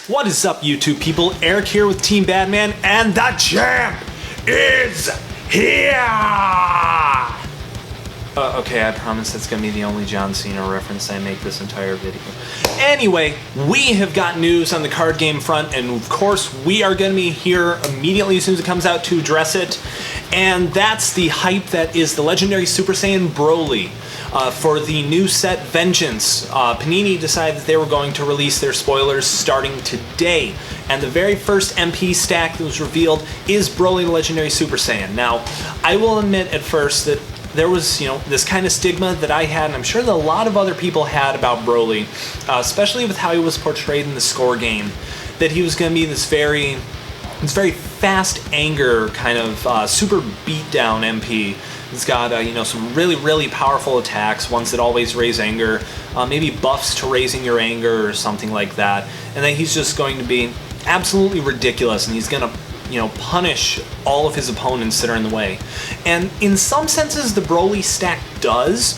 What is up, YouTube people? Eric here with Team Badman, and the champ is here! Okay, I promise that's gonna be the only John Cena reference I make this entire video. Anyway, we have got news on the card game front, and of course, we are gonna be here immediately as soon as it comes out to address it. And that's the hype that is the legendary Super Saiyan Broly. For the new set Vengeance, Panini decided that they were going to release their spoilers starting today. And the very first MP stack that was revealed is Broly the Legendary Super Saiyan. Now, I will admit at first that there was, this kind of stigma that I had, and I'm sure that a lot of other people had about Broly, especially with how he was portrayed in the score game, that he was going to be this very fast anger kind of super beatdown MP. He's got some really powerful attacks, ones that always raise anger, maybe buffs to raising your anger or something like that, and then he's just going to be absolutely ridiculous, and he's going to punish all of his opponents that are in the way. And in some senses the Broly stack does,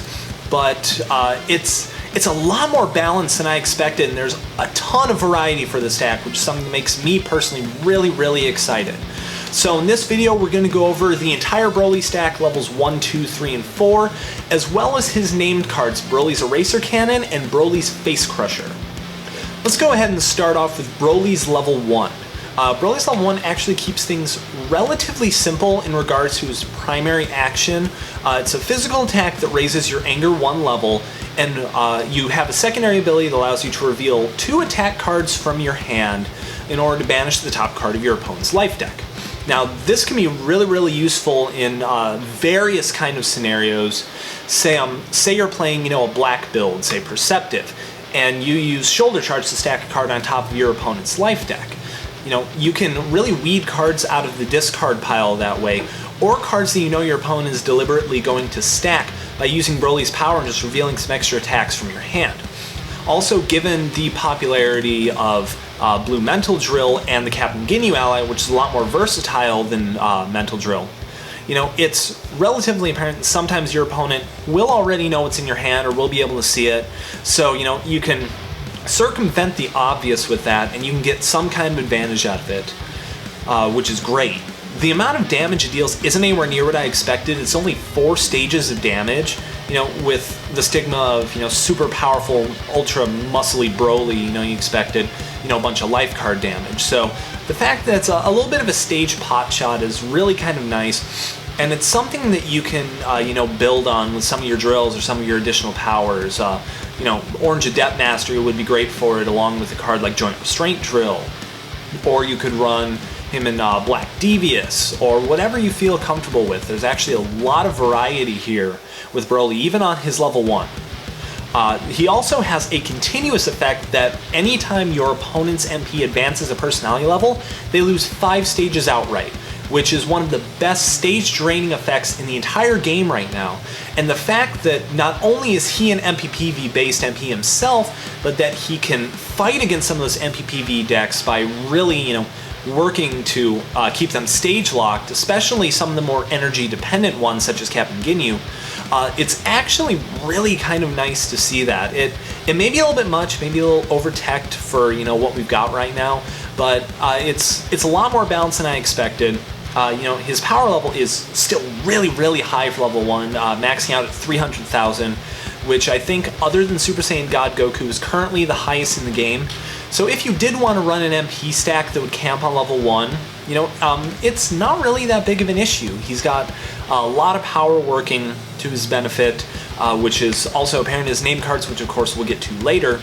but it's a lot more balanced than I expected, and there's a ton of variety for the stack, which is something that makes me personally really excited. So in this video, we're going to go over the entire Broly stack, levels 1, 2, 3, and 4, as well as his named cards, Broly's Eraser Cannon and Broly's Face Crusher. Let's go ahead and start off with Broly's level 1. Broly's level 1 actually keeps things relatively simple in regards to his primary action. It's a physical attack that raises your anger 1 level, and you have a secondary ability that allows you to reveal 2 attack cards from your hand in order to banish the top card of your opponent's life deck. Now, this can be really useful in various kind of scenarios. Say you're playing, a black build, say Perceptive, and you use Shoulder Charge to stack a card on top of your opponent's life deck. You can really weed cards out of the discard pile that way, or cards that your opponent is deliberately going to stack by using Broly's power and just revealing some extra attacks from your hand. Also, given the popularity of Blue Mental Drill and the Captain Ginyu ally, which is a lot more versatile than Mental Drill, it's relatively apparent that sometimes your opponent will already know what's in your hand or will be able to see it. So, you can circumvent the obvious with that, and you can get some kind of advantage out of it, which is great. The amount of damage it deals isn't anywhere near what I expected. It's only 4 stages of damage, with the stigma of, super powerful, ultra muscly Broly, you expected, a bunch of life card damage. So the fact that it's a little bit of a stage pot shot is really kind of nice, and it's something that you can, build on with some of your drills or some of your additional powers. Orange Adept Mastery would be great for it, along with a card like Joint Restraint Drill, or you could run him in Black Devious, or whatever you feel comfortable with. There's actually a lot of variety here with Broly, even on his level 1. He also has a continuous effect that anytime your opponent's MP advances a personality level, they lose 5 stages outright, which is one of the best stage draining effects in the entire game right now. And the fact that not only is he an MPPV based MP himself, but that he can fight against some of those MPPV decks by really, working to keep them stage locked, especially some of the more energy dependent ones such as Captain Ginyu. It's actually really kind of nice to see that. It may be a little bit much, maybe a little over-teched for what we've got right now, but it's a lot more balanced than I expected. His power level is still really high for level 1, maxing out at 300,000, which I think, other than Super Saiyan God Goku, is currently the highest in the game. So if you did want to run an MP stack that would camp on level 1, it's not really that big of an issue. He's got a lot of power working to his benefit, which is also apparent in his name cards, which of course we'll get to later.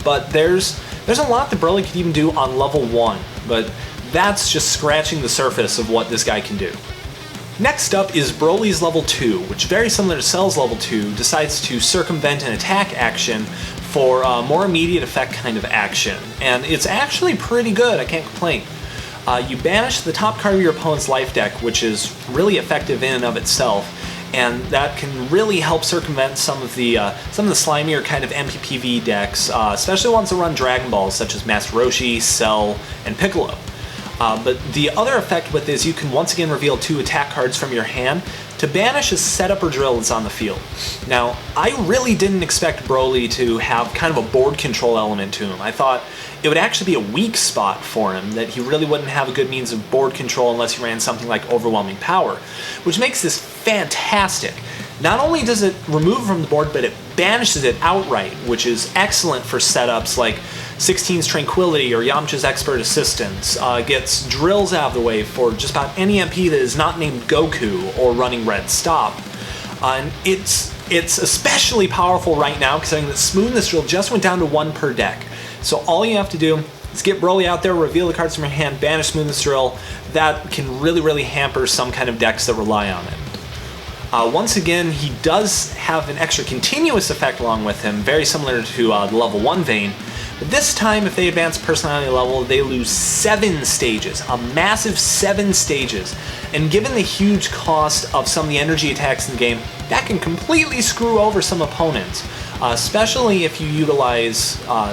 But there's a lot that Broly could even do on level 1, but that's just scratching the surface of what this guy can do. Next up is Broly's level 2, which, very similar to Cell's level 2, decides to circumvent an attack action for a more immediate effect kind of action. And it's actually pretty good, I can't complain. You banish the top card of your opponent's life deck, which is really effective in and of itself, and that can really help circumvent some of the slimier kind of MPPV decks, especially ones that run Dragon Balls, such as Master Roshi, Cell, and Piccolo. But the other effect with this, you can once again reveal 2 attack cards from your hand to banish a setup or drill that's on the field. Now, I really didn't expect Broly to have kind of a board control element to him. I thought it would actually be a weak spot for him, that he really wouldn't have a good means of board control unless he ran something like Overwhelming Power, which makes this fantastic. Not only does it remove from the board, but it banishes it outright, which is excellent for setups like 16's Tranquility or Yamcha's Expert Assistance. Gets drills out of the way for just about any MP that is not named Goku or running Red Stop. And it's especially powerful right now, considering that Smoothness Drill just went down to 1 per deck. So all you have to do is get Broly out there, reveal the cards from your hand, banish Smoothness Drill. That can really hamper some kind of decks that rely on it. Once again, he does have an extra continuous effect along with him, very similar to the level 1 vein. But this time, if they advance personality level, they lose 7 stages, a massive 7 stages. And given the huge cost of some of the energy attacks in the game, that can completely screw over some opponents, especially if you utilize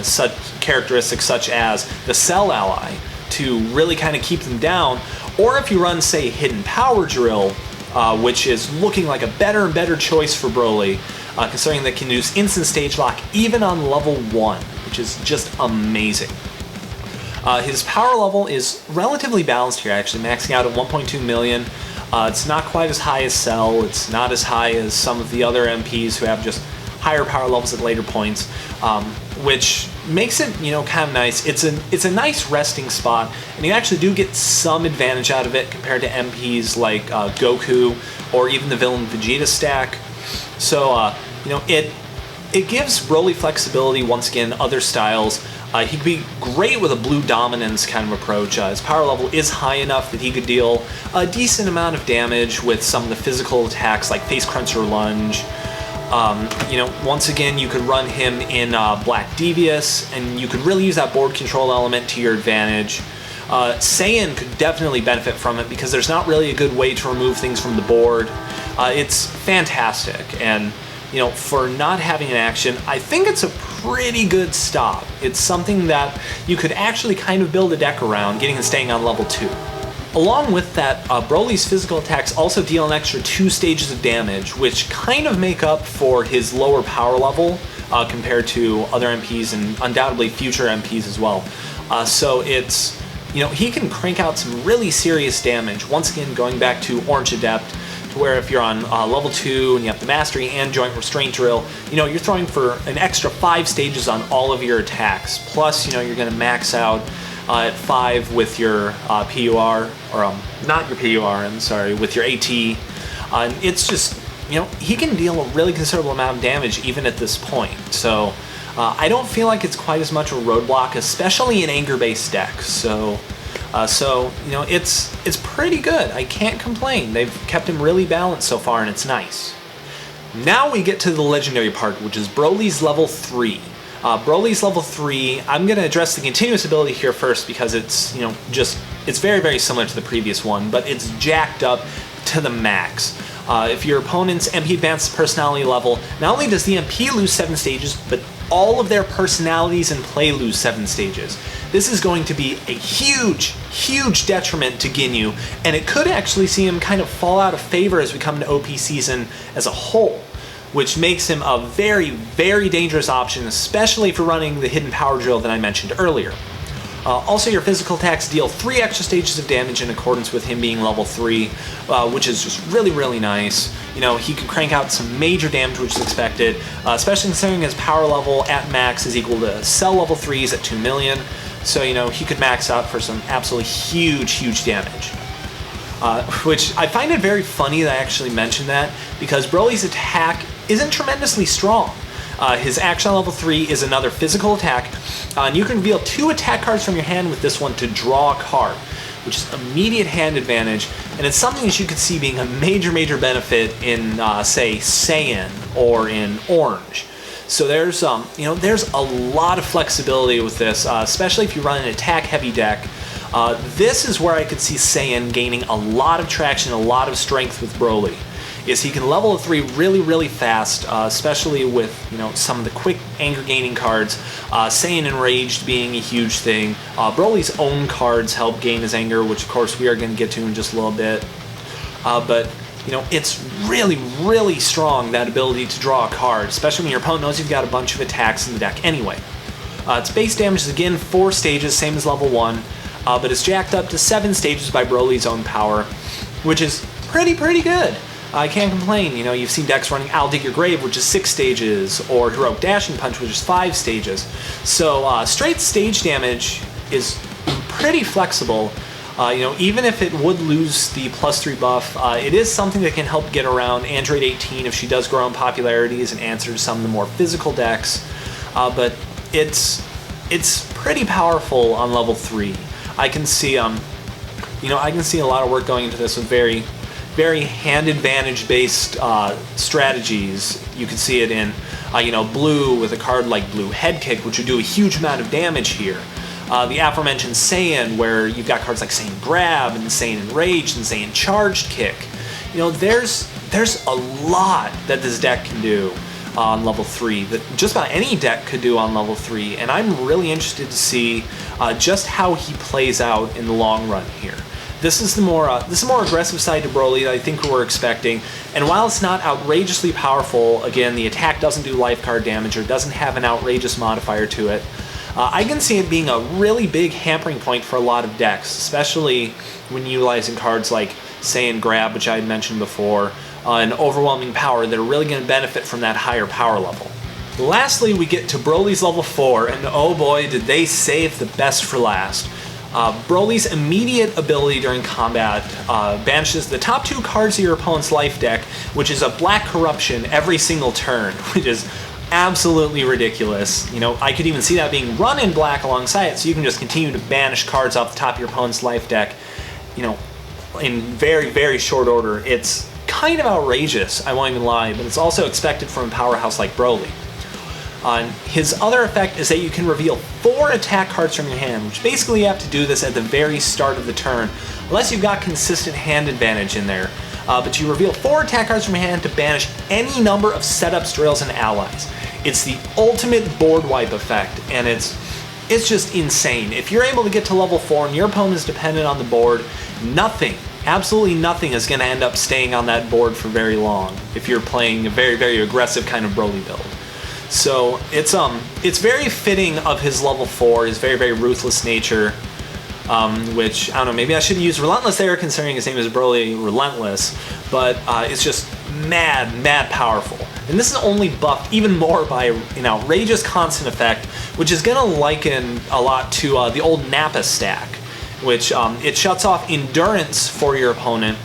such characteristics such as the Cell Ally to really kind of keep them down, or if you run, say, Hidden Power Drill, which is looking like a better and better choice for Broly, considering that it can use instant stage lock even on level 1, which is just amazing. His power level is relatively balanced here, actually, maxing out at 1.2 million. It's not quite as high as Cell, it's not as high as some of the other MPs who have just higher power levels at later points, which makes it, kind of nice. It's a nice resting spot, and you actually do get some advantage out of it compared to MPs like Goku or even the villain Vegeta stack. So, it gives Broly flexibility, once again, other styles. He could be great with a blue dominance kind of approach. His power level is high enough that he could deal a decent amount of damage with some of the physical attacks like Face Crunch or Lunge. Once again, you could run him in Black Devious, and you could really use that board control element to your advantage. Saiyan could definitely benefit from it because there's not really a good way to remove things from the board. It's fantastic, and for not having an action, I think it's a pretty good stop. It's something that you could actually kind of build a deck around, getting and staying on level 2. Along with that, Broly's physical attacks also deal an extra 2 stages of damage, which kind of make up for his lower power level compared to other MPs and undoubtedly future MPs as well. So it's, he can crank out some really serious damage. Once again, going back to Orange Adept, to where if you're on level 2 and you have the Mastery and Joint Restraint Drill, you're throwing for an extra 5 stages on all of your attacks. Plus, you're going to max out at 5 with your PUR, or not your PUR, I'm sorry, with your AT. And it's just, he can deal a really considerable amount of damage even at this point. So I don't feel like it's quite as much a roadblock, especially in anger-based decks. So it's pretty good. I can't complain. They've kept him really balanced so far, and it's nice. Now we get to the legendary part, which is Broly's level 3. Broly's level 3, I'm going to address the continuous ability here first because it's, it's very, very similar to the previous one, but it's jacked up to the max. If your opponent's MP advances personality level, not only does the MP lose 7 stages, but all of their personalities in play lose 7 stages. This is going to be a huge, huge detriment to Ginyu, and it could actually see him kind of fall out of favor as we come into OP season as a whole, which makes him a very, very dangerous option, especially for running the Hidden Power Drill that I mentioned earlier. Also, your physical attacks deal 3 extra stages of damage in accordance with him being level 3, which is just really, really nice. He can crank out some major damage, which is expected, especially considering his power level at max is equal to Cell level 3's at 2 million. So, he could max out for some absolutely huge, huge damage. Which I find it very funny that I actually mentioned that, because Broly's attack isn't tremendously strong. His action on level 3 is another physical attack, and you can reveal 2 attack cards from your hand with this one to draw a card, which is immediate hand advantage, and it's something that you could see being a major, major benefit in, say, Saiyan or in Orange. So there's a lot of flexibility with this, especially if you run an attack-heavy deck. This is where I could see Saiyan gaining a lot of traction, a lot of strength with Broly. Is he can level a 3 really, really fast, especially with some of the quick anger gaining cards. Saiyan Enraged being a huge thing. Broly's own cards help gain his anger, which of course we are going to get to in just a little bit. But it's really, really strong, that ability to draw a card, especially when your opponent knows you've got a bunch of attacks in the deck anyway. Its base damage is again 4 stages, same as level 1, but it's jacked up to 7 stages by Broly's own power, which is pretty good. I can't complain. You know, you've seen decks running I'll Dig Your Grave, which is 6 stages, or Heroic Dashing Punch, which is 5 stages. So straight stage damage is pretty flexible. You know, even if it would lose the +3 buff, it is something that can help get around Android 18 if she does grow in popularities and answer to some of the more physical decks. But it's pretty powerful on level 3. I can see, you know, I can see a lot of work going into this with very hand advantage based strategies. You can see it in, you know, blue with a card like Blue Head Kick, which would do a huge amount of damage here. The aforementioned Saiyan, where you've got cards like Saiyan Grab and Saiyan Enraged and Saiyan Charged Kick. You know, there's a lot that this deck can do on level 3 that just about any deck could do on level 3, and I'm really interested to see just how he plays out in the long run here. This is the more aggressive side to Broly that I think we're expecting, and while it's not outrageously powerful, again, the attack doesn't do life card damage or doesn't have an outrageous modifier to it, I can see it being a really big hampering point for a lot of decks, especially when utilizing cards like Saiyan Grab, which I had mentioned before, and Overwhelming Power that are really going to benefit from that higher power level. Lastly, we get to Broly's level 4, and oh boy, did they save the best for last. Broly's immediate ability during combat banishes the top 2 cards of your opponent's life deck, which is a Black Corruption every single turn, which is absolutely ridiculous. You know, I could even see that being run in black alongside it, so you can just continue to banish cards off the top of your opponent's life deck, you know, in very short order. It's kind of outrageous, I won't even lie, but it's also expected from a powerhouse like Broly. His other effect is that you can reveal 4 attack cards from your hand, which basically you have to do this at the very start of the turn, unless you've got consistent hand advantage in there. But you reveal 4 attack cards from your hand to banish any number of setups, drills, and allies. It's the ultimate board wipe effect, and it's just insane. If you're able to get to level 4 and your opponent is dependent on the board, nothing, absolutely nothing is going to end up staying on that board for very long if you're playing a very aggressive kind of Broly build. So it's very fitting of his level 4, his very ruthless nature, which, I don't know, maybe I should use Relentless there considering his name is Broly Relentless, but it's just mad powerful. And this is only buffed even more by an outrageous constant effect, which is going to liken a lot to the old Nappa stack, which it shuts off endurance for your opponent,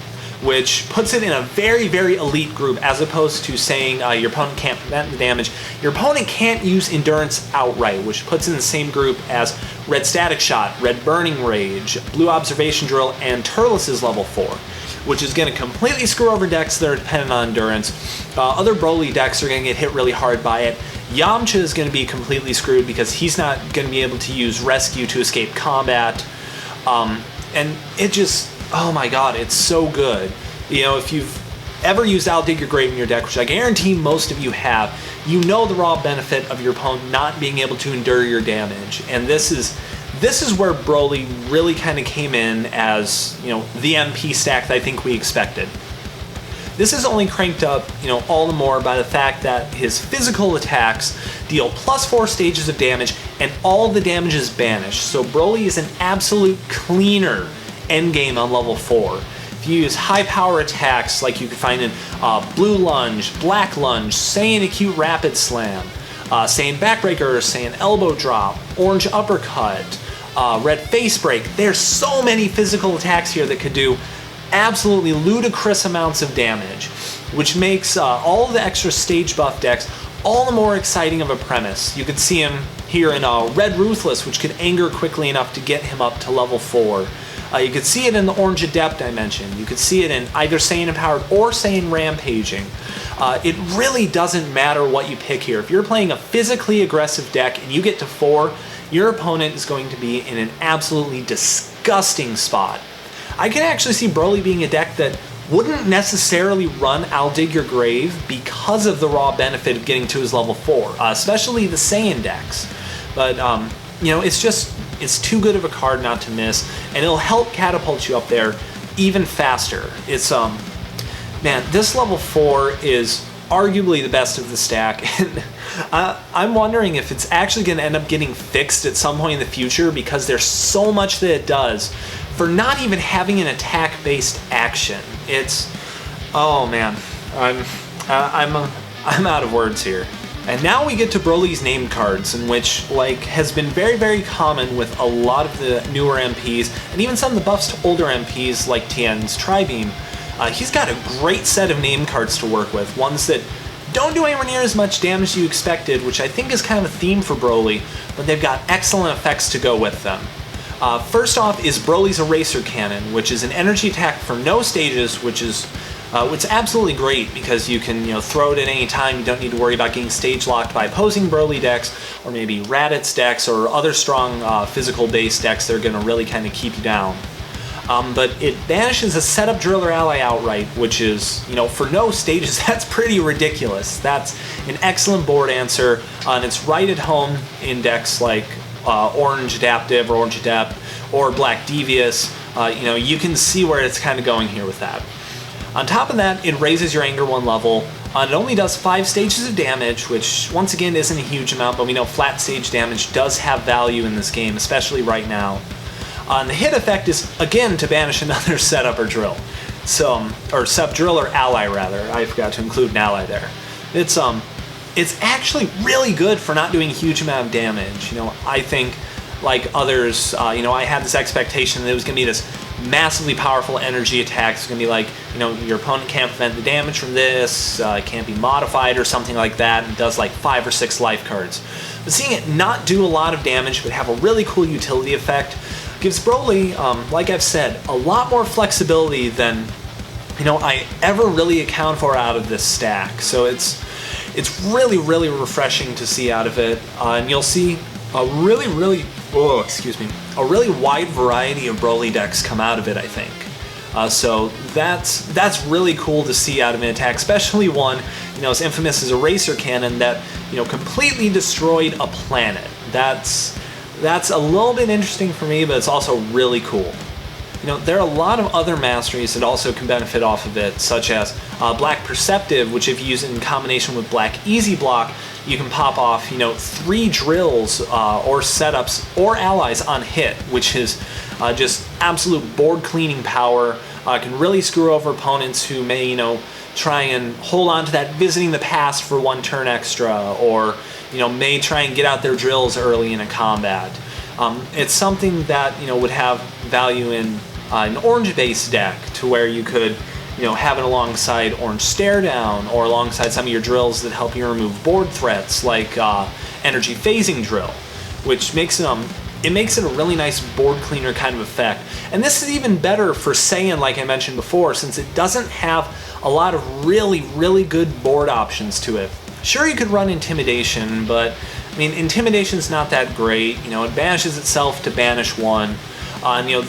which puts it in a very elite group, as opposed to saying your opponent can't prevent the damage. Your opponent can't use endurance outright, which puts it in the same group as Red Static Shot, Red Burning Rage, Blue Observation Drill, and Turles' level 4, which is going to completely screw over decks that are dependent on endurance. Other Broly decks are going to get hit really hard by it. Yamcha is going to be completely screwed because he's not going to be able to use Rescue to escape combat. And it just, oh my god, it's so good. You know, if you've ever used I'll Dig Your Grave in your deck, which I guarantee most of you have, you know the raw benefit of your opponent not being able to endure your damage. And this is where Broly really kind of came in as, you know, the MP stack that I think we expected. This is only cranked up, you know, all the more by the fact that his physical attacks deal +4 stages of damage, and all the damage is banished. So Broly is an absolute cleaner endgame on level 4. If you use high power attacks like you can find in Blue Lunge, Black Lunge, Saiyan Acute Rapid Slam, Saiyan Backbreaker, Saiyan Elbow Drop, Orange Uppercut, Red Face Break, there's so many physical attacks here that could do absolutely ludicrous amounts of damage, which makes all of the extra stage buff decks all the more exciting of a premise. You could see him here in Red Ruthless, which could anger quickly enough to get him up to level 4. You could see it in the Orange Adept I mentioned. You could see it in either Saiyan Empowered or Saiyan Rampaging. It really doesn't matter what you pick here. If you're playing a physically aggressive deck and you get to 4, your opponent is going to be in an absolutely disgusting spot. I can actually see Broly being a deck that wouldn't necessarily run I'll Dig Your Grave because of the raw benefit of getting to his level 4, especially the Saiyan decks. But, you know, it's too good of a card not to miss, and it'll help catapult you up there even faster. It's, man, this level 4 is arguably the best of the stack. And I'm wondering if it's actually going to end up getting fixed at some point in the future, because there's so much that it does for not even having an attack-based action. It's, oh man, I'm out of words here. And now we get to Broly's name cards, in which, like, has been very, very common with a lot of the newer MPs, and even some of the buffs to older MPs, like Tien's Tri-Beam. He's got a great set of name cards to work with, ones that don't do anywhere near as much damage as you expected, which I think is kind of a theme for Broly, but they've got excellent effects to go with them. First off is Broly's Eraser Cannon, which is an energy attack for no stages, which is it's absolutely great because you can throw it at any time. You don't need to worry about getting stage locked by opposing Broly decks, or maybe Raditz decks, or other strong physical-based decks that are going to really kind of keep you down. But it banishes a setup driller ally outright, which is, for no stages, that's pretty ridiculous. That's an excellent board answer, and it's right at home in decks like Orange Adaptive or Orange Adept or Black Devious. You can see where it's kind of going here with that. On top of that, it raises your anger 1 level. It only does 5 stages of damage, which once again isn't a huge amount, but we know flat stage damage does have value in this game, especially right now. And the hit effect is, again, to banish another setup or drill. Or setup drill or ally, rather. I forgot to include an ally there. It's actually really good for not doing a huge amount of damage. I think, like others, I had this expectation that it was going to be this massively powerful energy attack. It's going to be like, your opponent can't prevent the damage from this, it can't be modified or something like that, and does like 5 or 6 life cards. But seeing it not do a lot of damage but have a really cool utility effect gives Broly, like I've said, a lot more flexibility than I ever really account for out of this stack. So it's really, really refreshing to see out of it, and you'll see a really wide variety of Broly decks come out of it, I think. So that's really cool to see out of an attack, especially one as infamous as Eraser Cannon that completely destroyed a planet. That's a little bit interesting for me, but it's also really cool. There are a lot of other masteries that also can benefit off of it, such as Black Perceptive, which if you use it in combination with Black Easy Block, you can pop off, 3 drills or setups or allies on hit, which is just absolute board cleaning power. Can really screw over opponents who may, try and hold on to that visiting the past for 1 turn extra, or, may try and get out their drills early in a combat. It's something that, would have value in an orange-based deck, to where you could have it alongside Orange Stare Down, or alongside some of your drills that help you remove board threats, like Energy Phasing Drill, which makes it a really nice board cleaner kind of effect. And this is even better for Saiyan, like I mentioned before, since it doesn't have a lot of really, really good board options to it. Sure, you could run Intimidation, but Intimidation's not that great. It banishes itself to banish 1.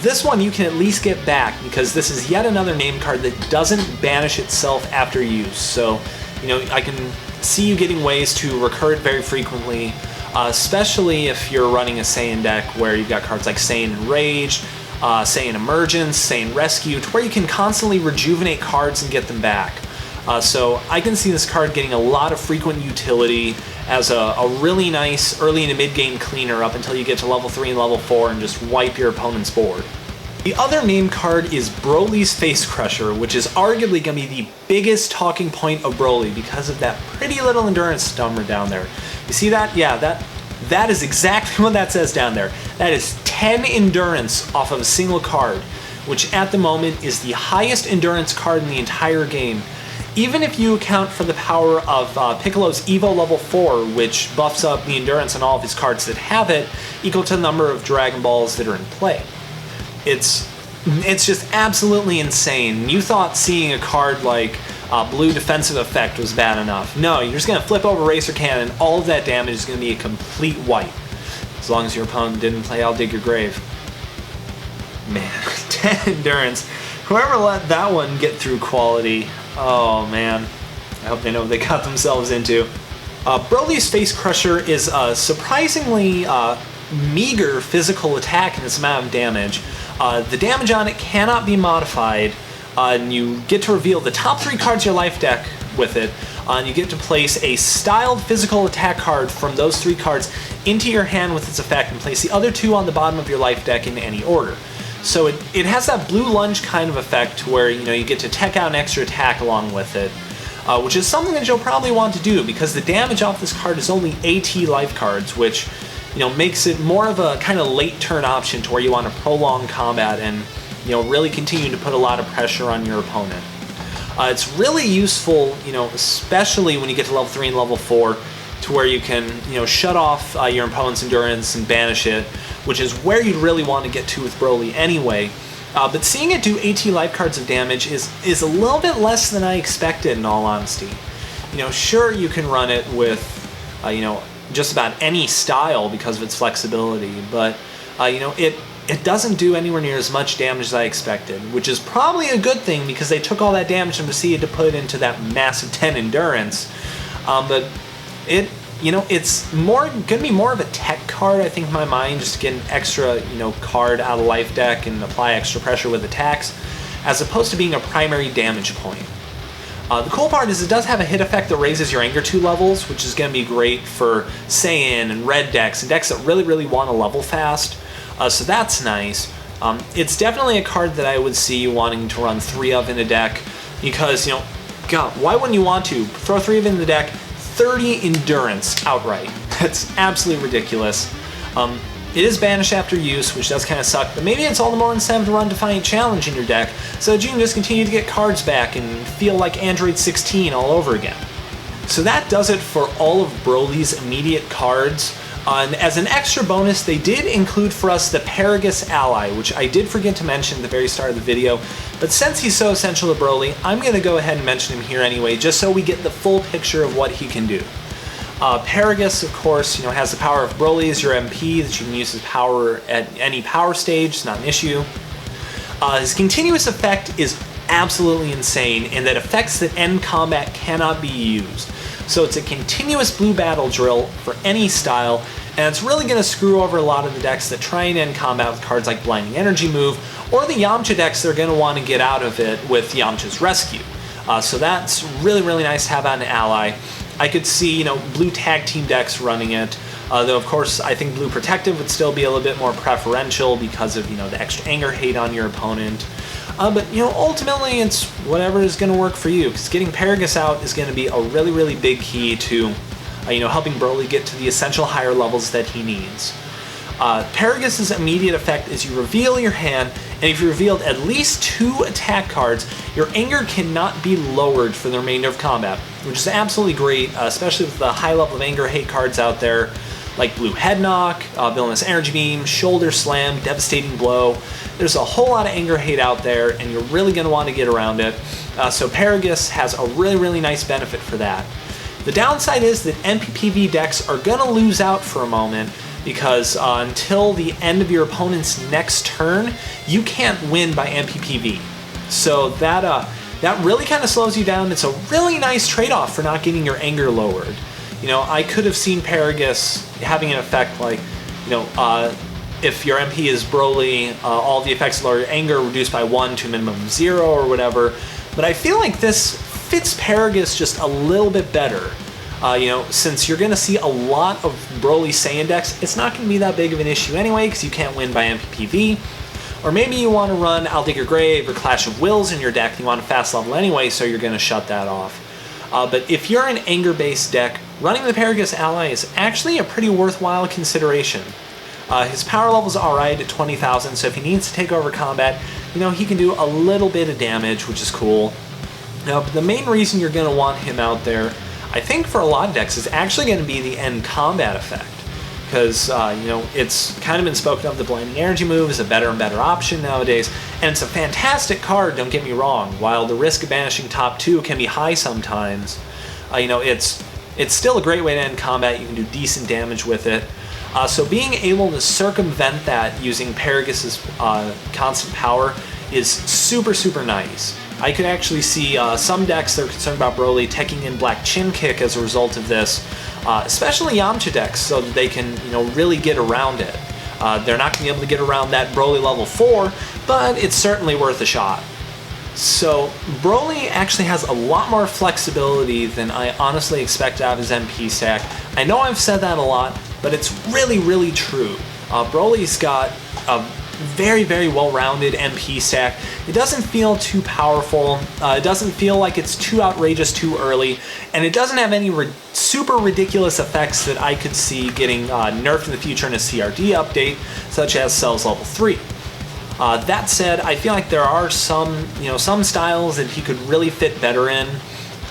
This one you can at least get back, because this is yet another name card that doesn't banish itself after use. So, I can see you getting ways to recur it very frequently, especially if you're running a Saiyan deck where you've got cards like Saiyan Enraged, Saiyan Emergence, Saiyan Rescue, to where you can constantly rejuvenate cards and get them back. So I can see this card getting a lot of frequent utility as a really nice early to mid-game cleaner up until you get to level 3 and level 4 and just wipe your opponent's board. The other name card is Broly's Face Crusher, which is arguably going to be the biggest talking point of Broly because of that pretty little endurance number down there. You see that? Yeah, that is exactly what that says down there. That is 10 endurance off of a single card, which at the moment is the highest endurance card in the entire game. Even if you account for the power of Piccolo's Evo level 4, which buffs up the endurance on all of his cards that have it, equal to the number of Dragon Balls that are in play. It's just absolutely insane. You thought seeing a card like Blue Defensive Effect was bad enough. No, you're just going to flip over Eraser Cannon, and all of that damage is going to be a complete wipe. As long as your opponent didn't play I'll Dig Your Grave. Man, 10 endurance. Whoever let that one get through quality, oh man, I hope they know what they got themselves into. Broly's Face Crusher is a surprisingly meager physical attack in its amount of damage. The damage on it cannot be modified, and you get to reveal the top 3 cards of your life deck with it. And you get to place a styled physical attack card from those 3 cards into your hand with its effect, and place the other 2 on the bottom of your life deck in any order. So it has that blue lunge kind of effect where you get to tech out an extra attack along with it, which is something that you'll probably want to do because the damage off this card is only AT life cards, which makes it more of a kind of late turn option to where you want to prolong combat and really continue to put a lot of pressure on your opponent. It's really useful, especially when you get to level 3 and level 4, to where you can, shut off your opponent's endurance and banish it, which is where you'd really want to get to with Broly anyway. But seeing it do AT life cards of damage is a little bit less than I expected, in all honesty. Sure, you can run it with, just about any style because of its flexibility, but, it doesn't do anywhere near as much damage as I expected, which is probably a good thing because they took all that damage and proceeded to put it into that massive 10 endurance. But it's going to be more of a tech card, I think, in my mind, just to get an extra, card out of life deck and apply extra pressure with attacks, as opposed to being a primary damage point. The cool part is it does have a hit effect that raises your Anger 2 levels, which is going to be great for Saiyan and Red decks, and decks that really, really want to level fast. So that's nice. It's definitely a card that I would see wanting to run 3 of in a deck, because, God, why wouldn't you want to? Throw 3 of it in the deck, 30 endurance outright. That's absolutely ridiculous. It is banished after use, which does kind of suck, but maybe it's all the more incentive to run Defiant Challenge in your deck, so that you can just continue to get cards back and feel like Android 16 all over again. So that does it for all of Broly's immediate cards. And as an extra bonus, they did include for us the Paragus Ally, which I did forget to mention at the very start of the video, but since he's so essential to Broly, I'm going to go ahead and mention him here anyway, just so we get the full picture of what he can do. Paragus, of course, has the power of Broly as your MP, that you can use his power at any power stage, it's not an issue. His continuous effect is absolutely insane, in that effects that end combat cannot be used. So it's a continuous blue battle drill for any style, and it's really going to screw over a lot of the decks that try and end combat with cards like Blinding Energy Move, or the Yamcha decks that are going to want to get out of it with Yamcha's Rescue. So that's really, really nice to have on an ally. I could see, blue tag team decks running it, though of course I think blue protective would still be a little bit more preferential because of, the extra anger hate on your opponent. But, ultimately it's whatever is going to work for you, because getting Paragus out is going to be a really, really big key to, helping Broly get to the essential higher levels that he needs. Paragus's immediate effect is you reveal your hand, and if you revealed at least 2 attack cards, your anger cannot be lowered for the remainder of combat, which is absolutely great, especially with the high level of anger hate cards out there, like Blue Head Knock, Villainous Energy Beam, Shoulder Slam, Devastating Blow. There's a whole lot of anger hate out there, and you're really going to want to get around it. So Paragus has a really, really nice benefit for that. The downside is that MPPV decks are going to lose out for a moment, because until the end of your opponent's next turn, you can't win by MPPV. So that really kind of slows you down. It's a really nice trade-off for not getting your anger lowered. I could have seen Paragus having an effect like, if your MP is Broly, all the effects lower your anger reduced by 1 to a minimum of 0 or whatever. But I feel like this fits Paragus just a little bit better. Since you're going to see a lot of Broly Saiyan decks, it's not going to be that big of an issue anyway, because you can't win by MPPV. Or maybe you want to run I'll Dig Your Grave or Clash of Wills in your deck, and you want a fast level anyway, so you're going to shut that off. But if you're an anger-based deck, running the Paragus Ally is actually a pretty worthwhile consideration. His power level's alright at 20,000, so if he needs to take over combat, he can do a little bit of damage, which is cool. Now, but the main reason you're going to want him out there, I think for a lot of decks, is actually going to be the end combat effect. Because, it's kind of been spoken of, the Blinding Energy Move is a better and better option nowadays, and it's a fantastic card, don't get me wrong. While the risk of banishing top 2 can be high sometimes, it's still a great way to end combat. You can do decent damage with it. So being able to circumvent that using Paragus's constant power is super, super nice. I could actually see some decks that are concerned about Broly taking in Black Chin Kick as a result of this, especially Yamcha decks, so that they can really get around it. They're not going to be able to get around that Broly level 4, but it's certainly worth a shot. So Broly actually has a lot more flexibility than I honestly expect out of his MP stack. I know I've said that a lot, but it's really, really true. Broly's got a very, very well-rounded MP stack. It doesn't feel too powerful, it doesn't feel like it's too outrageous too early, and it doesn't have any super ridiculous effects that I could see getting nerfed in the future in a CRD update, such as Cells Level 3. That said, I feel like there are some styles that he could really fit better in.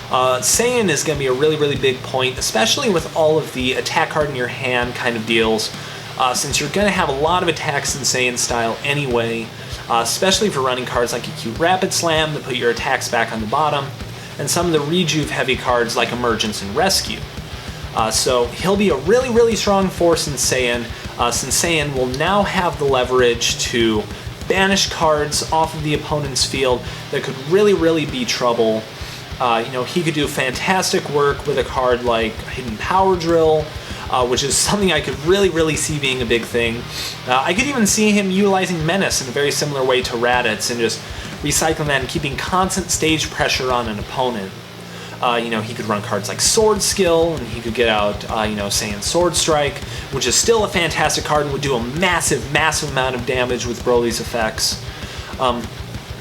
Saiyan is going to be a really, really big point, especially with all of the attack card in your hand kind of deals, since you're going to have a lot of attacks in Saiyan style anyway, especially for running cards like Acute Rapid Slam that put your attacks back on the bottom, and some of the rejuve heavy cards like Emergence and Rescue. So he'll be a really, really strong force in Saiyan, since Saiyan will now have the leverage to banish cards off of the opponent's field that could really, really be trouble. He could do fantastic work with a card like Hidden Power Drill, which is something I could really, really see being a big thing. I could even see him utilizing Menace in a very similar way to Raditz and just recycling that and keeping constant stage pressure on an opponent. He could run cards like Sword Skill, and he could get out, Saiyan Sword Strike, which is still a fantastic card and would do a massive, massive amount of damage with Broly's effects.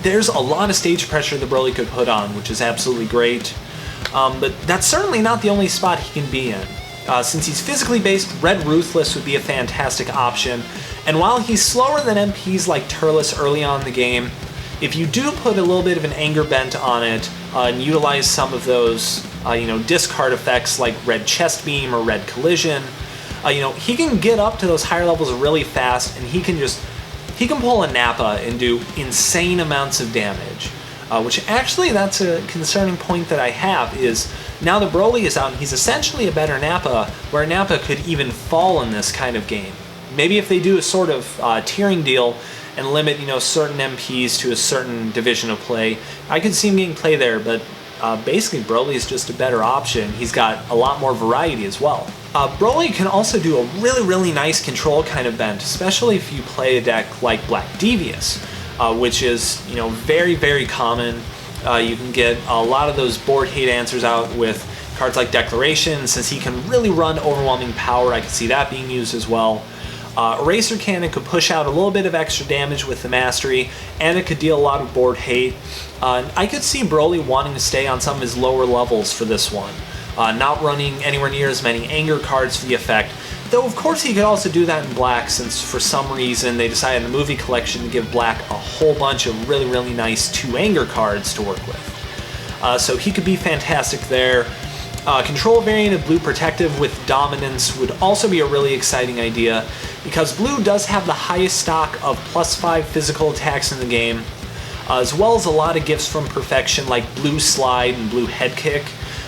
There's a lot of stage pressure that Broly could put on, which is absolutely great. But that's certainly not the only spot he can be in. Since he's physically based, Red Ruthless would be a fantastic option. And while he's slower than MPs like Turles early on in the game, if you do put a little bit of an anger bent on it and utilize some of those, discard effects like Red Chest Beam or Red Collision, he can get up to those higher levels really fast, and he can pull a Nappa and do insane amounts of damage. Which actually, that's a concerning point that I have, is now that Broly is out, and he's essentially a better Nappa, where Nappa could even fall in this kind of game. Maybe if they do a sort of tiering deal and limit, certain MPs to a certain division of play, I could see him getting play there, but basically Broly is just a better option. He's got a lot more variety as well. Broly can also do a really, really nice control kind of bent, especially if you play a deck like Black Devious, which is, very, very common. You can get a lot of those board hate answers out with cards like Declaration, since he can really run overwhelming power. I could see that being used as well. Eraser Cannon could push out a little bit of extra damage with the Mastery, and it could deal a lot of board hate. I could see Broly wanting to stay on some of his lower levels for this one, not running anywhere near as many anger cards for the effect, though of course he could also do that in Black, since for some reason they decided in the movie collection to give Black a whole bunch of really, really nice 2 anger cards to work with. So he could be fantastic there. Control variant of Blue Protective with Dominance would also be a really exciting idea, because Blue does have the highest stock of +5 physical attacks in the game, as well as a lot of gifts from Perfection like Blue Slide and Blue Head Kick,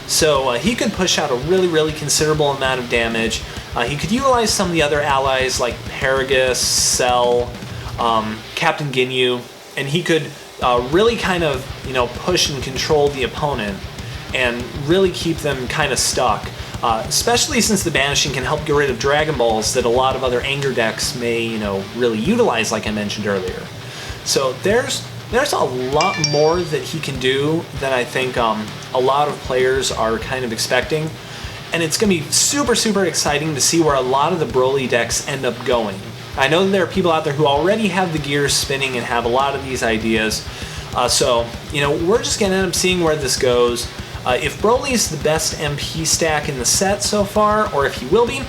so he could push out a really, really considerable amount of damage. He could utilize some of the other allies like Paragus, Cell, Captain Ginyu, and he could really kind of, push and control the opponent and really keep them kind of stuck, especially since the banishing can help get rid of Dragon Balls that a lot of other anger decks may, really utilize, like I mentioned earlier. So there's a lot more that he can do than I think a lot of players are kind of expecting, and it's going to be super, super exciting to see where a lot of the Broly decks end up going. I know that there are people out there who already have the gears spinning and have a lot of these ideas, so we're just going to end up seeing where this goes. If Broly is the best MP stack in the set so far, or if he will be,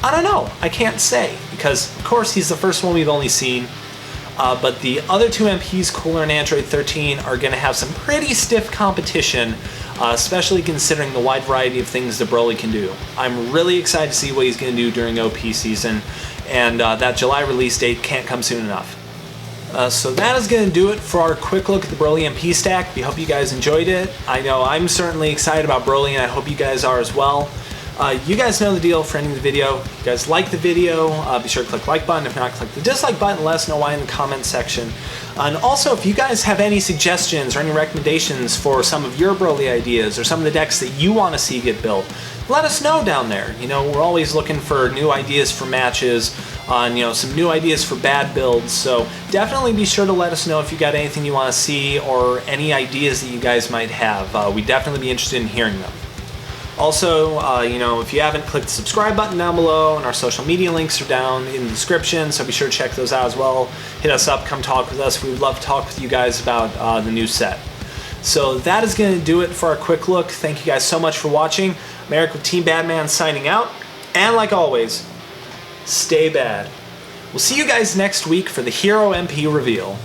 I don't know. I can't say, because of course he's the first one we've only seen. But the other 2 MPs, Cooler and Android 13, are going to have some pretty stiff competition, especially considering the wide variety of things that Broly can do. I'm really excited to see what he's going to do during OP season, and that July release date can't come soon enough. So that is going to do it for our quick look at the Broly MP stack. We hope you guys enjoyed it. I know I'm certainly excited about Broly, and I hope you guys are as well. You guys know the deal for ending the video. If you guys like the video, be sure to click the like button. If not, click the dislike button. Let us know why in the comment section. And also, if you guys have any suggestions or any recommendations for some of your Broly ideas or some of the decks that you want to see get built, let us know down there. We're always looking for new ideas for matches, on some new ideas for bad builds. So definitely be sure to let us know if you got anything you want to see or any ideas that you guys might have. We'd definitely be interested in hearing them. Also, if you haven't, click the subscribe button down below, and our social media links are down in the description, so be sure to check those out as well. Hit us up, come talk with us. We would love to talk with you guys about the new set. So that is going to do it for our quick look. Thank you guys so much for watching. I'm Eric with Team Badman signing out, and like always, stay bad. We'll see you guys next week for the Hero MP reveal.